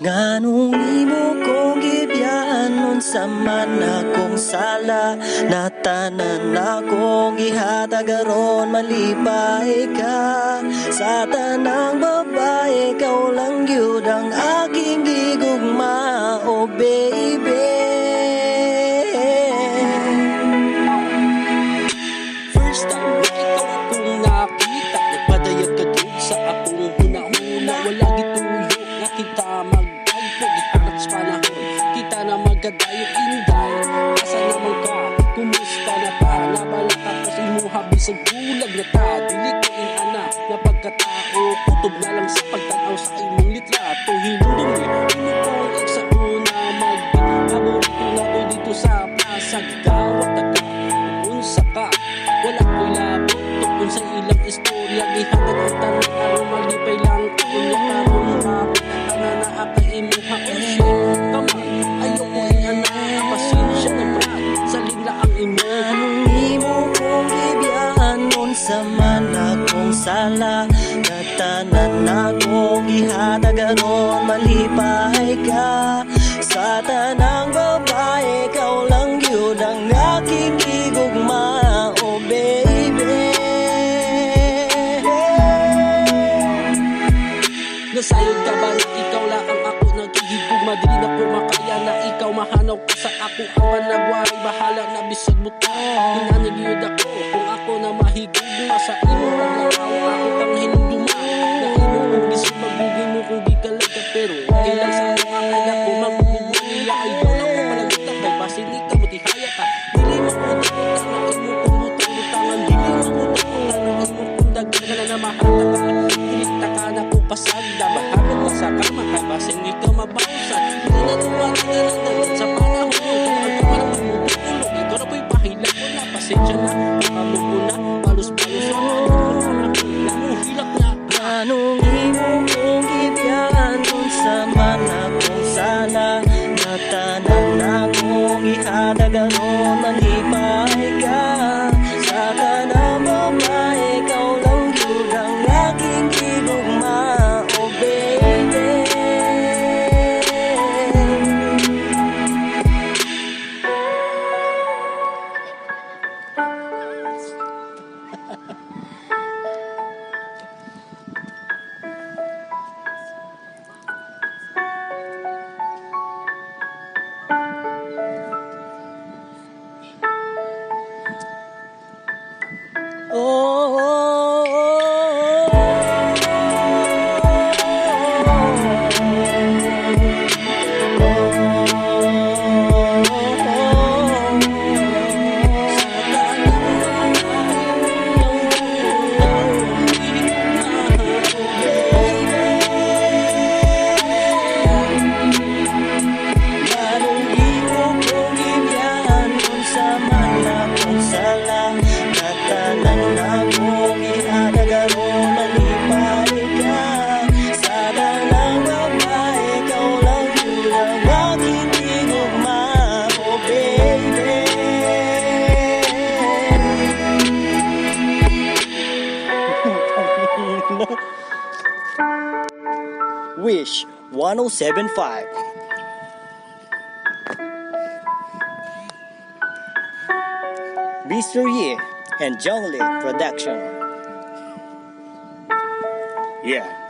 Nganong imo kong gibiyaan sa man akong sala, na tanan akong gihatag aron malipay ka. Sa tanang babae, ikaw lang gyud ang aking gigugma, oh baby. First time na ikaw akong nakita, nagpadayag ka dun sa akong huna-huna. Wala gituyo nga kita magtagpo, gitarat sa panahon kita na magkadayo inday. Asa naman ka, kumusta na pa, nabala ka pa sa imuha bisag bulag na ta. Dili ko inana na pagkatao, kutob na lang sa pagtanaw sa imong litrato. Hinumdumi imo kong sa una mag-paborito na ko dito sa pasag gawat taga unsa ka. Wala ko'y labot tungkol sa ilang istorya, gihatag ang tanan aron malipay lang unya karon mapita na naakay imong hakusyon. Kaman ayaw ko inana pasensya na brad sa lingla ang imo. Nganong imo kong gibiyaan sa man akong sala, na tanan akong gihatag aron malipay ka. Sa tanang babae, ikaw lang gyud ang aking gigugma, oh baby. Nasayod ka ba na ikaw lang ang ako nagigigugma? Dili na ko makaya na ikaw mahanaw ka sa ako. Ang panagwaring bahala na bisag mo ta. Hinanigiyod ako kung ako na mahigugma sa imo. Paglangaw ako kang hinugduma na imo kung gusto magbugay mo kung di ka lang ka. Pero okay lang sa mga kaya ko magbugay niya. Ayaw lang ko palagitan kay pasili ka mo tihaya ka. Dili mo utang-utang na imo kung utang-utangan. Dili mo utang-utang na imo kung dagdagan na mahata ka. Ilikta ka na ko pasagda, mahabit na sa kama kay basin di ka mabausan. Hindi na tuwala na lang dalit sa panahon. Kung ka man magmutulog, ikaw na po'y pahilag mo na. Pasensya na, kapamog mo na, palos-palos na namuhilak na. Nganong imo kong gibiyaan sa man akong sala, na tanan akong ihatag aron malipay ka. Sa tanang babae, ikaw lang gyud ang aking gigugma, oh baby. Wish 1075. Mr. Ye and Jongli Production. Yeah.